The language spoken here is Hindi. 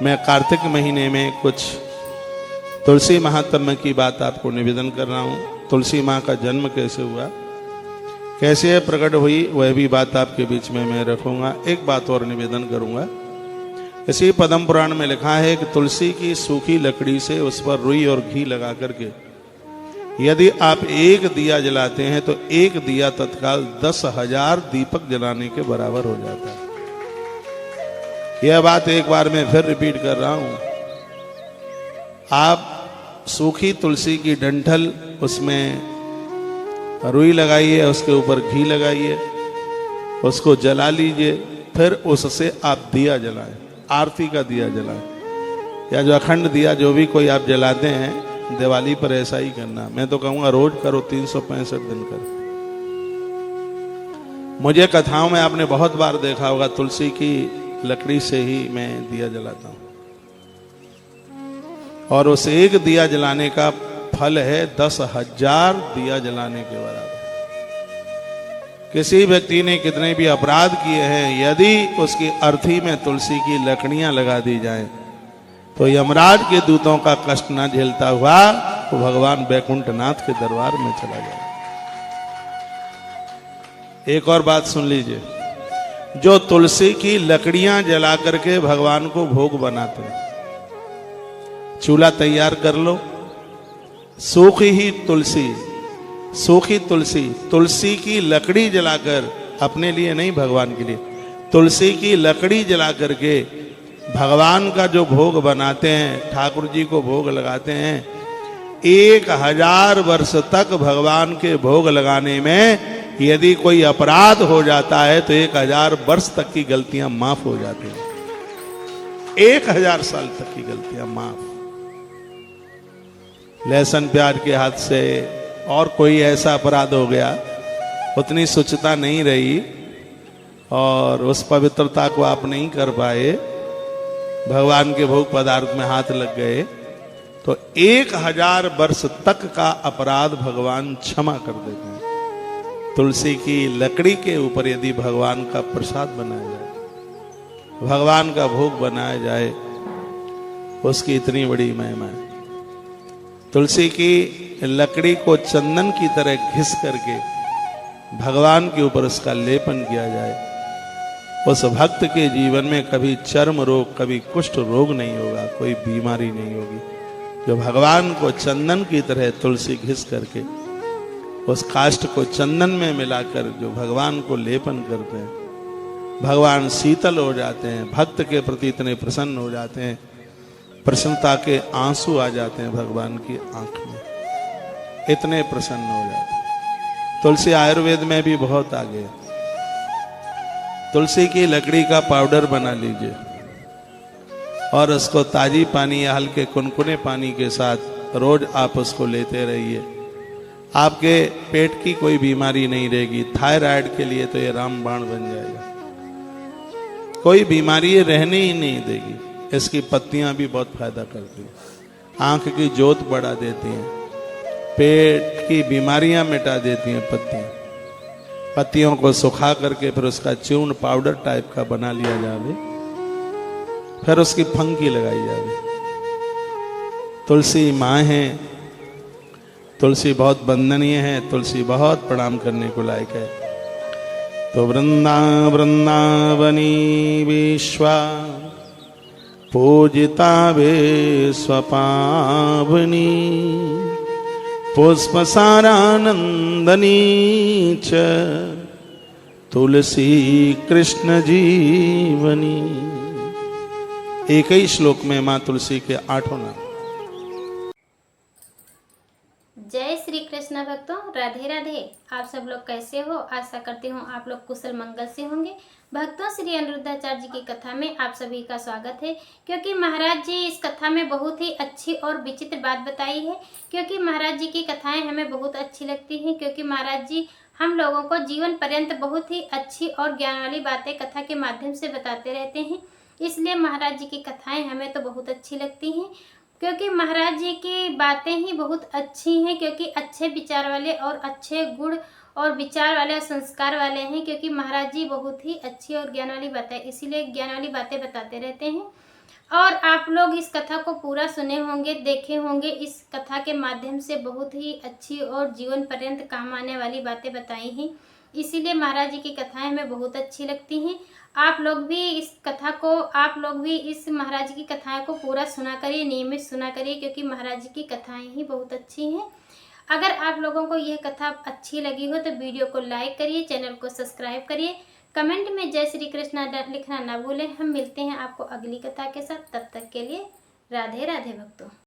मैं कार्तिक महीने में कुछ तुलसी महात्म्य की बात आपको निवेदन कर रहा हूँ। तुलसी माँ का जन्म कैसे हुआ, कैसे प्रकट हुई, वह भी बात आपके बीच में मैं रखूंगा। एक बात और निवेदन करूंगा। इसी पद्म पुराण में लिखा है कि तुलसी की सूखी लकड़ी से उस पर रुई और घी लगा करके यदि आप एक दिया जलाते हैं तो एक दिया तत्काल 10,000 दीपक जलाने के बराबर हो जाता है। यह बात एक बार मैं फिर रिपीट कर रहा हूं। आप सूखी तुलसी की डंठल, उसमें रुई लगाइए, उसके ऊपर घी लगाइए, उसको जला लीजिए, फिर उससे आप दिया जलाएं, आरती का दिया जलाएं, या जो अखंड दिया जो भी कोई आप जलाते हैं दिवाली पर ऐसा ही करना। मैं तो कहूंगा रोज करो, 365 दिन करो। मुझे कथाओं में आपने बहुत बार देखा होगा, तुलसी की लकड़ी से ही मैं दिया जलाता हूं, और उस एक दिया जलाने का फल है 10,000 दिया जलाने के बराबर। किसी व्यक्ति ने कितने भी अपराध किए हैं, यदि उसकी अर्थी में तुलसी की लकड़ियां लगा दी जाएं तो यमराज के दूतों का कष्ट न झेलता हुआ तो भगवान बैकुंठनाथ के दरबार में चला जाए। एक और बात सुन लीजिए, जो तुलसी की लकड़ियां जला करके भगवान को भोग बनाते हैं, चूल्हा तैयार कर लो, सूखी तुलसी, तुलसी की लकड़ी जलाकर, अपने लिए नहीं भगवान के लिए, तुलसी की लकड़ी जला करके भगवान का जो भोग बनाते हैं, ठाकुर जी को भोग लगाते हैं, 1000 वर्ष तक भगवान के भोग लगाने में यदि कोई अपराध हो जाता है तो 1000 वर्ष तक की गलतियां माफ हो जाती हैं। 1000 साल तक की गलतियां माफ। लहसुन प्याज के हाथ से और कोई ऐसा अपराध हो गया, उतनी शुचिता नहीं रही और उस पवित्रता को आप नहीं कर पाए, भगवान के भोग पदार्थ में हाथ लग गए, तो 1000 वर्ष तक का अपराध भगवान क्षमा कर देते हैं। तुलसी की लकड़ी के ऊपर यदि भगवान का प्रसाद बनाया जाए, भगवान का भोग बनाया जाए, उसकी इतनी बड़ी महिमा है। तुलसी की लकड़ी को चंदन की तरह घिस करके भगवान के ऊपर उसका लेपन किया जाए, उस भक्त के जीवन में कभी चर्म रोग, कभी कुष्ठ रोग नहीं होगा, कोई बीमारी नहीं होगी। जो भगवान को चंदन की तरह तुलसी घिस करके उस काष्ठ को चंदन में मिलाकर जो भगवान को लेपन करते हैं, भगवान शीतल हो जाते हैं, भक्त के प्रति इतने प्रसन्न हो जाते हैं, प्रसन्नता के आंसू आ जाते हैं भगवान की आंख में, इतने प्रसन्न हो जाते हैं। तुलसी आयुर्वेद में भी बहुत आगे है। तुलसी की लकड़ी का पाउडर बना लीजिए और उसको ताजी पानी या हल्के कुनकुने पानी के साथ रोज आप उसको लेते रहिए। आपके पेट की कोई बीमारी नहीं रहेगी। थायराइड के लिए तो ये रामबाण बन जाएगा, कोई बीमारी ये रहने ही नहीं देगी। इसकी पत्तियां भी बहुत फायदा करती हैं, आंख की जोत बढ़ा देती हैं, पेट की बीमारियां मिटा देती हैं। पत्तियों को सुखा करके फिर उसका चूर्ण पाउडर टाइप का बना लिया जावे, फिर उसकी फंकी लगाई जावे। तुलसी माँ है, तुलसी बहुत वंदनीय है, तुलसी बहुत प्रणाम करने को लायक है। तो वृंदावनी विश्वा पूजिता विश्व पावनी पुष्पसारानंदनी च तुलसी कृष्ण जीवनी। एक ही श्लोक में माँ तुलसी के 8 नाम। जय श्री कृष्ण भक्तों, राधे राधे। आप सब लोग कैसे हो? आशा करती हूँ आप लोग कुशल मंगल से होंगे। भक्तों, श्री अनिरुद्धाचार्य जी की कथा में आप सभी का स्वागत है। क्योंकि महाराज जी इस कथा में बहुत ही अच्छी और विचित्र बात बताई है। क्योंकि महाराज जी की कथाएं हमें बहुत अच्छी लगती हैं, क्योंकि महाराज जी हम लोगों को जीवन पर्यंत बहुत ही अच्छी और ज्ञान वाली बातें कथा के माध्यम से बताते रहते हैं। इसलिए महाराज जी की कथाएं हमें तो बहुत अच्छी लगती हैं, क्योंकि महाराज जी की बातें ही बहुत अच्छी हैं। क्योंकि अच्छे विचार वाले और अच्छे गुण और विचार वाले और संस्कार वाले हैं। क्योंकि महाराज जी बहुत ही अच्छी और ज्ञान वाली बातें, इसीलिए ज्ञान वाली बातें बताते रहते हैं। और आप लोग इस कथा को पूरा सुने होंगे, देखे होंगे। इस कथा के माध्यम से बहुत ही अच्छी और जीवन पर्यंत काम आने वाली बातें बताई हैं, इसीलिए महाराज जी की कथाएं हमें बहुत अच्छी लगती हैं। आप लोग भी इस महाराज जी की कथाएं को पूरा सुना करिए, नियमित सुना करिए, क्योंकि महाराज जी की कथाएं ही बहुत अच्छी हैं। अगर आप लोगों को यह कथा अच्छी लगी हो तो वीडियो को लाइक करिए, चैनल को सब्सक्राइब करिए, कमेंट में जय श्री कृष्णा लिखना ना भूलें। हम मिलते हैं आपको अगली कथा के साथ, तब तक के लिए राधे राधे भक्तों।